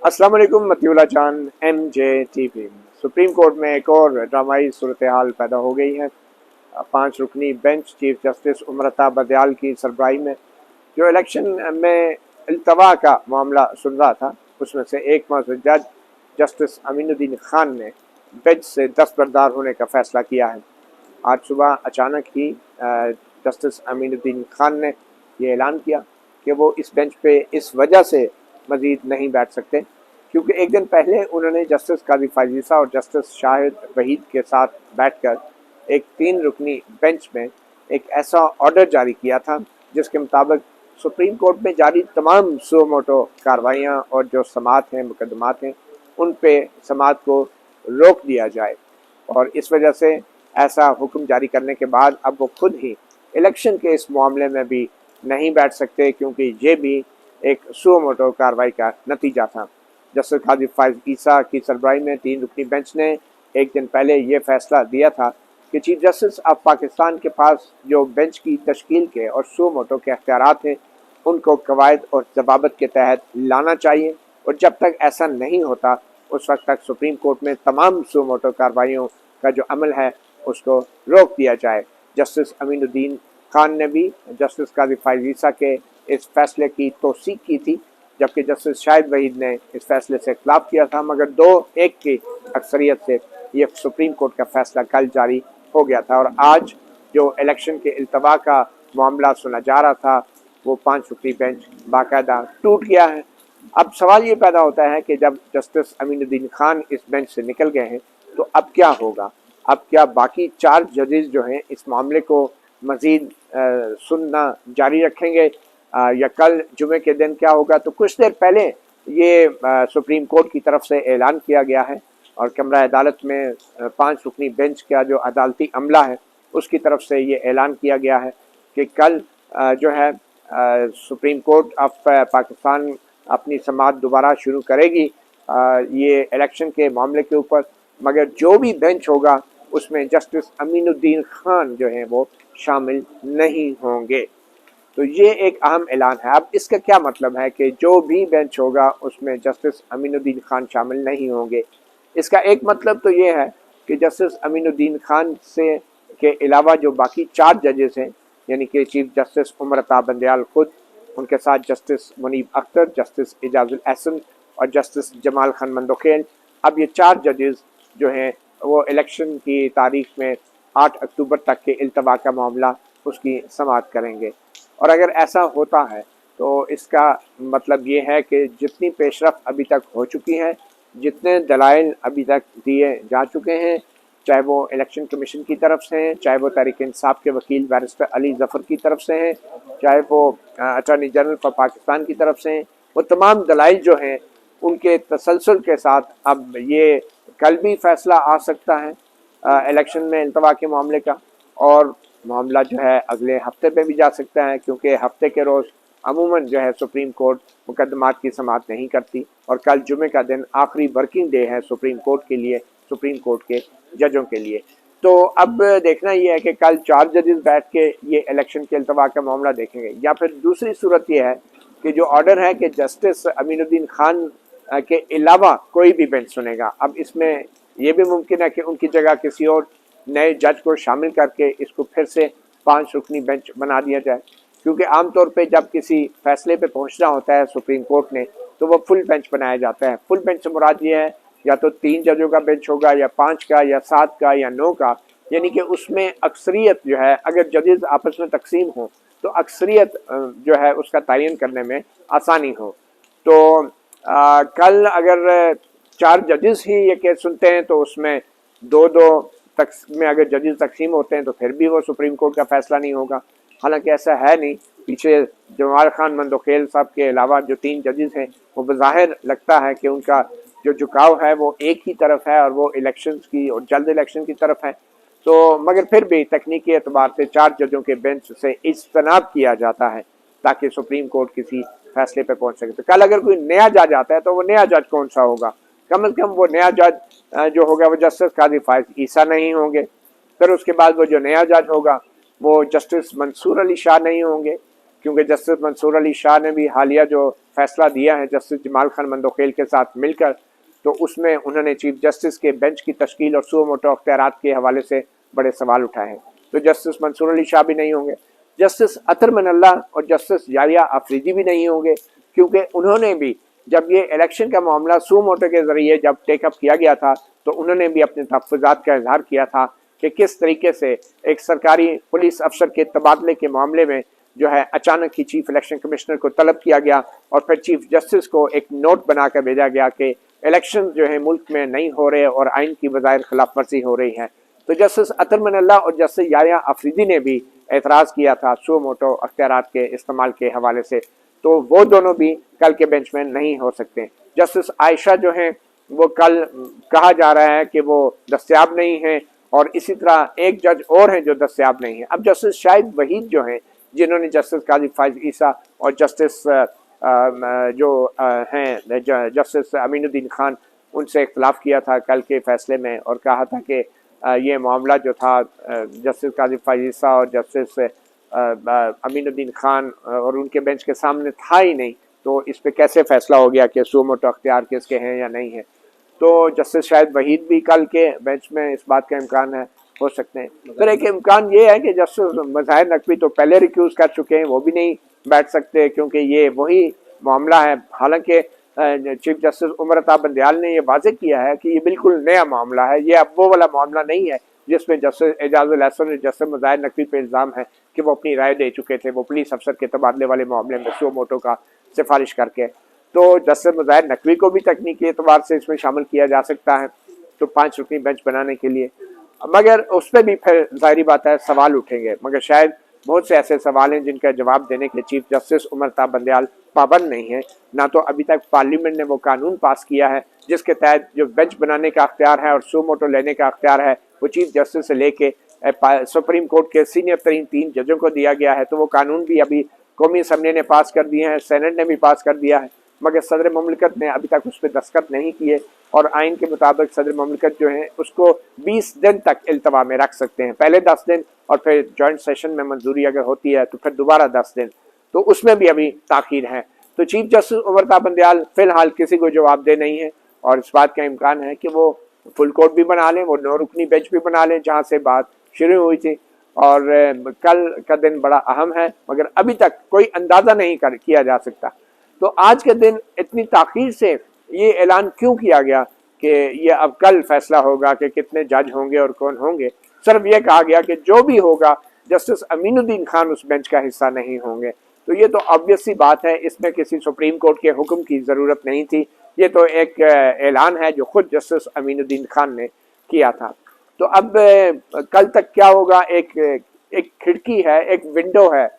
अस्सलाम वालेकुम मतिउल्लाह चान MJTV। Supreme court में एक और ड्रामाई सूरत हाल पैदा हो गई है। 5 रुकनी बेंच चीफ जस्टिस उमरता बदयाल की सरबराही में जो इलेक्शन में इल्तवा का मामला सुन रहा था, उसमें से एक मौजूद जज जस्टिस अमीनुद्दीन खान ने बेंच से दस्तबरदार होने का फैसला किया है। आज सुबह अचानक ही जस्टिस अमीनुद्दीन खान ने ये ऐलान किया कि वो इस बेंच पे इस वजह से मज़ीद नहीं बैठ सकते क्योंकि एक दिन पहले उन्होंने जस्टिस काजी फायजीसा और जस्टिस शाहिद वहीद के साथ बैठकर एक 3 रुकनी बेंच में एक ऐसा ऑर्डर जारी किया था जिसके मुताबिक सुप्रीम कोर्ट में जारी तमाम सो मोटो कार्रवाइयाँ और जो समाअत हैं, मुकदमात हैं, उन पे समाअत को रोक दिया जाए। और इस वजह से ऐसा हुक्म जारी करने के बाद अब वो खुद ही इलेक्शन के इस मामले में भी नहीं बैठ सकते क्योंकि ये भी एक सो मोटो कार्रवाई का नतीजा था। जस्टिस काजी फायजीसा की सरबराही में 3 रुकनी बेंच ने एक दिन पहले ये फैसला दिया था कि चीफ जस्टिस ऑफ पाकिस्तान के पास जो बेंच की तश्कील के और सो मोटो के अख्तियारात हैं उनको कवायद और जवाबत के तहत लाना चाहिए, और जब तक ऐसा नहीं होता उस वक्त तक सुप्रीम कोर्ट में तमाम सो मोटो कार्रवाइयों का जो अमल है उसको रोक दिया जाए। जस्टिस अमीनुद्दीन खान ने भी जस्टिस काजी फायजीसा के इस फैसले की तौसीक की थी, जबकि जस्टिस शाहिद वहीद ने इस फैसले से खिलाफ किया था, मगर 2-1 की अक्सरियत से ये सुप्रीम कोर्ट का फैसला कल जारी हो गया था। और आज जो इलेक्शन के इल्तवा का मामला सुना जा रहा था वो 5 रुकनी बेंच बाकायदा टूट गया है। अब सवाल ये पैदा होता है कि जब जस्टिस अमीनुद्दीन खान इस बेंच से निकल गए हैं तो अब क्या होगा? अब क्या बाकी 4 जजेस जो हैं इस मामले को मज़ीद सुनना जारी रखेंगे या कल जुमे के दिन क्या होगा? तो कुछ देर पहले ये सुप्रीम कोर्ट की तरफ से ऐलान किया गया है और कमरा अदालत में 5 रुकनी बेंच का जो अदालती अमला है उसकी तरफ से ये ऐलान किया गया है कि कल जो है सुप्रीम कोर्ट ऑफ पाकिस्तान अपनी समाअत दोबारा शुरू करेगी ये इलेक्शन के मामले के ऊपर, मगर जो भी बेंच होगा उसमें जस्टिस अमीनुद्दीन खान जो हैं वो शामिल नहीं होंगे। तो ये एक अहम ऐलान है। अब इसका क्या मतलब है कि जो भी बेंच होगा उसमें जस्टिस अमीनुद्दीन खान शामिल नहीं होंगे? इसका एक मतलब तो ये है कि जस्टिस अमीनुद्दीन खान से के अलावा जो बाकी 4 जजेस हैं, यानी कि चीफ जस्टिस उमरता बंदयाल खुद, उनके साथ जस्टिस मुनीब अख्तर, जस्टिस एजाजुल एहसन और जस्टिस जमाल खान मंदोखेल, अब ये 4 जजेस जो हैं वो इलेक्शन की तारीख में 8 अक्टूबर तक के इल्तवा का मामला उसकी समाअत करेंगे। और अगर ऐसा होता है तो इसका मतलब ये है कि जितनी पेशरफ अभी तक हो चुकी है, जितने दलाइल अभी तक दिए जा चुके हैं, चाहे वो इलेक्शन कमीशन की तरफ से हैं, चाहे वो तहरीक इंसाफ के वकील बैरिस्टर अली ज़फ़र की तरफ से हैं, चाहे वो अटॉर्नी जनरल फॉर पाकिस्तान की तरफ से हैं, वो तमाम दलाइल जो हैं उनके तसलसल के साथ अब ये कल भी फैसला आ सकता है इलेक्शन में इल्तवा के मामले का, और मामला जो है अगले हफ्ते पे भी जा सकता है क्योंकि हफ्ते के रोज़ अमूमन जो है सुप्रीम कोर्ट मुकदमात की समाअत नहीं करती और कल जुमे का दिन आखिरी वर्किंग डे है सुप्रीम कोर्ट के लिए, सुप्रीम कोर्ट के जजों के लिए। तो अब देखना ये है कि कल 4 जजेस बैठ के ये इलेक्शन के इल्तवा का मामला देखेंगे, या फिर दूसरी सूरत ये है कि जो ऑर्डर है कि जस्टिस अमीनुद्दीन खान के अलावा कोई भी बेंच सुनेगा। अब इसमें यह भी मुमकिन है कि उनकी जगह किसी और नए जज को शामिल करके इसको फिर से 5 रुकनी बेंच बना दिया जाए, क्योंकि आमतौर पे जब किसी फैसले पे पहुंचना होता है सुप्रीम कोर्ट ने तो वो फुल बेंच बनाया जाता है। फुल बेंच से मुराद ये है या तो 3 जजों का बेंच होगा या 5 का या 7 का या 9 का, यानी कि उसमें अक्सरियत जो है, अगर जजेस आपस में तकसीम हो तो अक्सरियत जो है उसका तयन करने में आसानी हो। तो कल अगर 4 जजेस ही ये केस सुनते हैं तो उसमें 2-2 तक में अगर जजेस तकसीम होते हैं तो फिर भी वो सुप्रीम कोर्ट का फैसला नहीं होगा। हालांकि ऐसा है नहीं, पीछे जमाल खान मंदोखेल साहब के अलावा जो 3 जजेस हैं वो बज़ाहिर लगता है कि उनका जो झुकाव है वो एक ही तरफ है और वो इलेक्शंस की और जल्द इलेक्शन की तरफ है। तो मगर फिर भी तकनीकी एतबार से 4 जजों के बेंच से इज्तनाब किया जाता है ताकि सुप्रीम कोर्ट किसी फैसले पर पहुंच सके। तो कल अगर कोई नया जज आता है तो वो नया जज कौन सा होगा? कम से कम वो नया जज जो होगा वो जस्टिस काजी फायजीसा नहीं होंगे। फिर उसके बाद वो जो नया जज होगा वो जस्टिस मंसूर अली शाह नहीं होंगे, क्योंकि जस्टिस मंसूर अली शाह ने भी हालिया जो फैसला दिया है जस्टिस जमाल खान मंदोखेल के साथ मिलकर, तो उसमें उन्होंने चीफ जस्टिस के बेंच की तश्कील और सुओ मोटो अख्तियारात के हवाले से बड़े सवाल उठाए हैं। तो जस्टिस मंसूर अली शाह भी नहीं होंगे, जस्टिस अतर मनल्ला और जस्टिस यारिया अफरीदी भी नहीं होंगे, क्योंकि उन्होंने भी जब ये इलेक्शन का मामला सुओ मोटो के ज़रिए जब टेकअप किया गया था तो उन्होंने भी अपने तहफ़्फ़ुज़ात का इजहार किया था कि किस तरीके से एक सरकारी पुलिस अफसर के तबादले के मामले में जो है अचानक ही चीफ इलेक्शन कमिश्नर को तलब किया गया और फिर चीफ जस्टिस को एक नोट बनाकर भेजा गया कि इलेक्शन जो है मुल्क में नहीं हो रहे और आइन की बज़ाहिर खिलाफ वर्जी हो रही है। तो जस्टिस अतर मनल्ला और जस्टिस यारिया अफरीदी ने भी एतराज़ किया था सुओ मोटो अख्तियारात के इस्तेमाल के हवाले से, तो वो दोनों भी कल के बेंच में नहीं हो सकते। जस्टिस आयशा जो हैं वो कल कहा जा रहा है कि वो दस्तयाब नहीं हैं, और इसी तरह एक जज और हैं जो दस्तयाब नहीं हैं। अब जस्टिस शाहिद वहीद जो हैं, जिन्होंने जस्टिस काजी फाइज ईसा और जस्टिस जो हैं जस्टिस अमीनुद्दीन खान, उनसे इख्तलाफ किया था कल के फैसले में और कहा था कि ये मामला जो था जस्टिस काजी फाइज ईसा और जस्टिस अमीनुद्दीन खान और उनके बेंच के सामने था ही नहीं, तो इस पे कैसे फैसला हो गया कि सुओ मोटो अख्तियार किसके हैं या नहीं है। तो जस्टिस शाहिद वहीद भी कल के बेंच में इस बात का इम्कान है, हो सकते हैं। फिर एक इम्कान ये है कि जस्टिस मज़ाहिर नकवी तो पहले रिक्यूज़ कर चुके हैं, वो भी नहीं बैठ सकते क्योंकि ये वही मामला है। हालांकि चीफ जस्टिस उमर अता बंदयाल ने ये वाज़ेह किया है कि ये बिल्कुल नया मामला है, ये अब वो वाला मामला नहीं है जिसमें जस्टिस एजाजुल अहसन और जस्टिस मज़ाहिर नकवी पे इल्ज़ाम है कि वो अपनी राय दे चुके थे वो पुलिस अफसर के तबादले वाले मामले में सुओ मोटो का सिफारिश करके। तो जस्टिस मज़ाहिर नकवी को भी तकनीकी एतबार से इसमें शामिल किया जा सकता है तो 5 रुकनी बेंच बनाने के लिए, मगर उस पर भी फिर ज़ाहिरी बात है सवाल उठेंगे, मगर शायद बहुत से ऐसे सवाल हैं जिनका जवाब देने के लिए चीफ जस्टिस उमर अता बंदयाल पाबंद नहीं है। ना तो अभी तक पार्लियामेंट ने वो कानून पास किया है जिसके तहत जो बेंच बनाने का अख्तियार है और सुओ मोटो लेने का अख्तियार है वो चीफ जस्टिस से लेके सुप्रीम कोर्ट के सीनियर तरीन 3 जजों को दिया गया है। तो वो कानून भी अभी कौमी असम्बली ने पास कर दिए हैं, सेनेट ने भी पास कर दिया है, मगर सदर ममलिकत ने अभी तक उस पर दस्तखत नहीं किए और आइन के मुताबिक सदर ममलिकत जो है उसको 20 दिन तक इल्तवा में रख सकते हैं, पहले 10 दिन और फिर जॉइंट सेशन में मंजूरी अगर होती है तो फिर दोबारा 10 दिन, तो उसमें भी अभी ताखीर है। तो चीफ जस्टिस उमर अता बंदयाल फिलहाल किसी को जवाबदेह नहीं है और इस बात का इम्कान है कि वो फुल कोर्ट भी बना लें, वो 9 रुकनी बेंच भी बना लें जहाँ से बात शुरू हुई थी। और कल का दिन बड़ा अहम है मगर अभी तक कोई अंदाज़ा नहीं किया जा सकता। तो आज के दिन इतनी ताख़ीर से ये ऐलान क्यों किया गया कि ये अब कल फैसला होगा कि कितने जज होंगे और कौन होंगे। सिर्फ ये कहा गया कि जो भी होगा जस्टिस अमीनुद्दीन खान उस बेंच का हिस्सा नहीं होंगे। तो ये तो ऑब्वियस सी बात है, इसमें किसी सुप्रीम कोर्ट के हुक्म की ज़रूरत नहीं थी, ये तो एक ऐलान है जो खुद जस्टिस अमीनुद्दीन खान ने किया था। तो अब कल तक क्या होगा, एक खिड़की है, एक विंडो है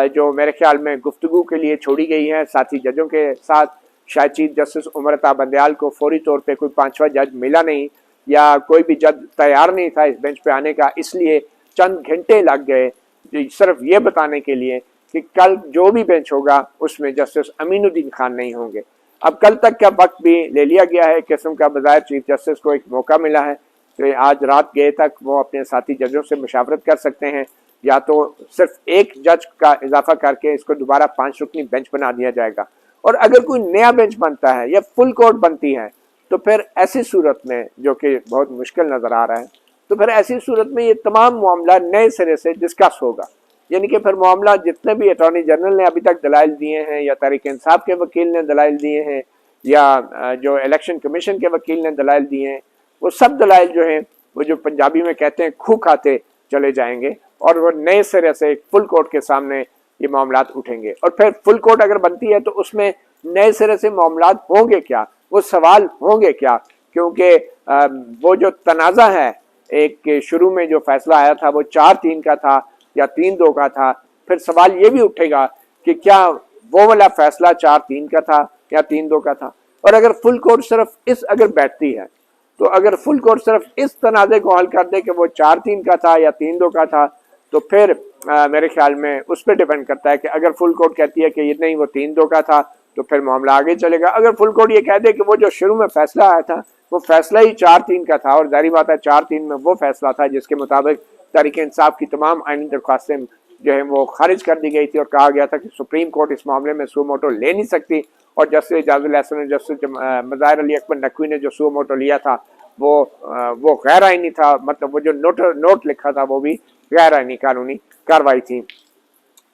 जो मेरे ख्याल में गुफ्तगू के लिए छोड़ी गई है साथी जजों के साथ। शायद चीफ जस्टिस उमर अता बंदयाल को फौरी तौर पे कोई 5वां जज मिला नहीं या कोई भी जज तैयार नहीं था इस बेंच पे आने का, इसलिए चंद घंटे लग गए सिर्फ ये बताने के लिए कि कल जो भी बेंच होगा उसमें जस्टिस अमीनुद्दीन खान नहीं होंगे। अब कल तक का वक्त भी ले लिया गया है, किस्म का बजाय चीफ जस्टिस को एक मौका मिला है तो आज रात गए तक वो अपने साथी जजों से मुशावरत कर सकते हैं, या तो सिर्फ एक जज का इजाफा करके इसको दोबारा 5 रुकनी बेंच बना दिया जाएगा। और अगर कोई नया बेंच बनता है या फुल कोर्ट बनती है तो फिर ऐसी सूरत में, जो कि बहुत मुश्किल नज़र आ रहा है, तो फिर ऐसी सूरत में ये तमाम मामला नए सिरे से डिस्कस होगा। यानी कि फिर मामला जितने भी अटॉर्नी जनरल ने अभी तक दलाइल दिए हैं या तहरीक इंसाफ के वकील ने दलाइल दिए हैं या जो इलेक्शन कमीशन के वकील ने दलाइल दिए हैं, वो सब दलाइल जो हैं वो जो पंजाबी में कहते हैं खू खाते चले जाएंगे और वो नए सिरे से एक फुल कोर्ट के सामने ये मामलात उठेंगे। और फिर फुल कोर्ट अगर बनती है तो उसमें नए सिरे से मामलात होंगे क्या, वो सवाल होंगे क्या, क्योंकि वो जो तनाज़ा है, एक शुरू में जो फैसला आया था वो 4-3 का था या 3-2 का था, फिर सवाल ये भी उठेगा कि क्या वो वाला फैसला 4-3 का था या 3-2 का था। और अगर फुल कोर्ट सिर्फ इस अगर बैठती है तो अगर फुल कोर्ट सिर्फ इस तनाज़े को हल कर दे कि वो 4-3 का था या 3-2 का था, तो फिर मेरे ख्याल में उस पर डिपेंड करता है कि अगर फुल कोर्ट कहती है कि ये नहीं वो 3-2 का था तो फिर मामला आगे चलेगा। अगर फुल कोर्ट ये कह दे कि वो जो शुरू में फैसला आया था वो फैसला ही 4-3 का था, और जाहिर बात है 4-3 में वो फैसला था जिसके मुताबिक तहरीक इंसाफ की तमाम आईनी दरख्वास्तें जो है वो खारिज कर दी गई थी और कहा गया था कि सुप्रीम कोर्ट इस मामले में सू मोटो ले नहीं सकती, और जस्टिस एजाजुल एहसन, जस्टिस मज़ाहिर अली अकबर नकवी ने जो सू मोटो लिया था वो गैर आइनी था, मतलब वो जो नोट लिखा था वो भी गैर आइनी कानूनी कार्रवाई थी।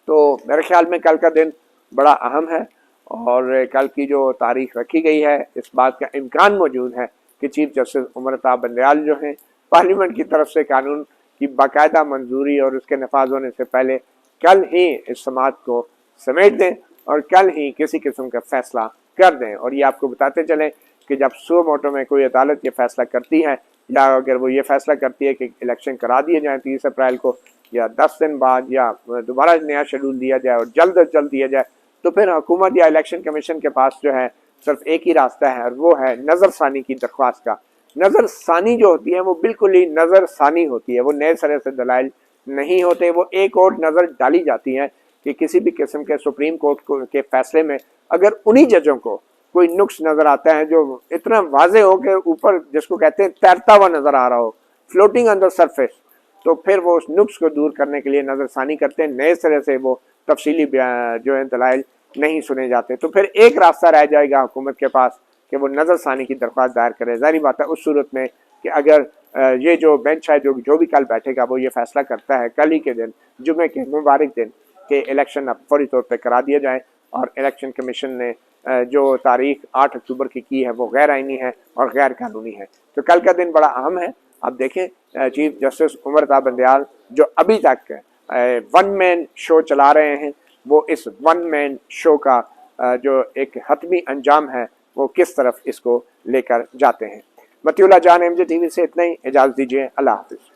तो मेरे ख्याल में कल का दिन बड़ा अहम है, और कल की जो तारीख रखी गई है इस बात का इम्कान मौजूद है कि चीफ जस्टिस उमरता बंदयाल जो हैं पार्लियामेंट की तरफ से कानून की बाकायदा मंजूरी और उसके नफाज होने से पहले कल ही इस समात को समेट दें और कल ही किसी किस्म का फैसला कर दें। और ये आपको बताते चलें कि जब सू मोटो में कोई अदालत ये फैसला करती है, या अगर वो ये फैसला करती है कि इलेक्शन करा दिए जाएँ 30 अप्रैल को, या 10 दिन बाद, या दोबारा नया शेड्यूल दिया जाए और जल्द अज जल्द दिया जाए, तो फिर हुकूमत या इलेक्शन कमीशन के पास जो है सिर्फ एक ही रास्ता है, और वो है नज़रसानी की दरख्वास्त का। नज़रसानी जो होती है वो बिल्कुल ही नज़रसानी होती है, वो नए सिरे से दलाइल नहीं होते, वो एक और नज़र डाली जाती है कि किसी भी किस्म के सुप्रीम कोर्ट के फैसले में अगर उन्हीं जजों को कोई नुक्स नज़र आता है जो इतना वाजे हो कि ऊपर जिसको कहते हैं तैरता हुआ नज़र आ रहा हो, फ्लोटिंग ऑन द सरफेस, तो फिर वो उस नुक्स को दूर करने के लिए नज़रसानी करते हैं, नए सिरे से वो तफसीली जो है दलाइल नहीं सुने जाते। तो फिर एक रास्ता रह जाएगा हुकूमत के पास कि वो नज़रसानी की दरख्वास्त दायर करे। ज़ाहिर बात है उस सूरत में कि अगर ये जो बेंच है जो भी कल बैठेगा वो ये फैसला करता है कल ही के दिन, जुमे के मुबारक दिन, कि इलेक्शन अब फौरी तौर पर करा दिया जाए, और इलेक्शन कमीशन ने जो तारीख 8 अक्टूबर की है वो गैर आइनी है और गैर कानूनी है। तो कल का दिन बड़ा अहम है। अब देखें चीफ जस्टिस उमरता बंदयाल जो अभी तक वन मैन शो चला रहे हैं, वो इस वन मैन शो का जो एक हतमी अंजाम है वो किस तरफ इसको लेकर जाते हैं। मतिउल्लाह जान, MJ TV से इतना ही, इजाज़त दीजिए, अल्लाह हाफिज़।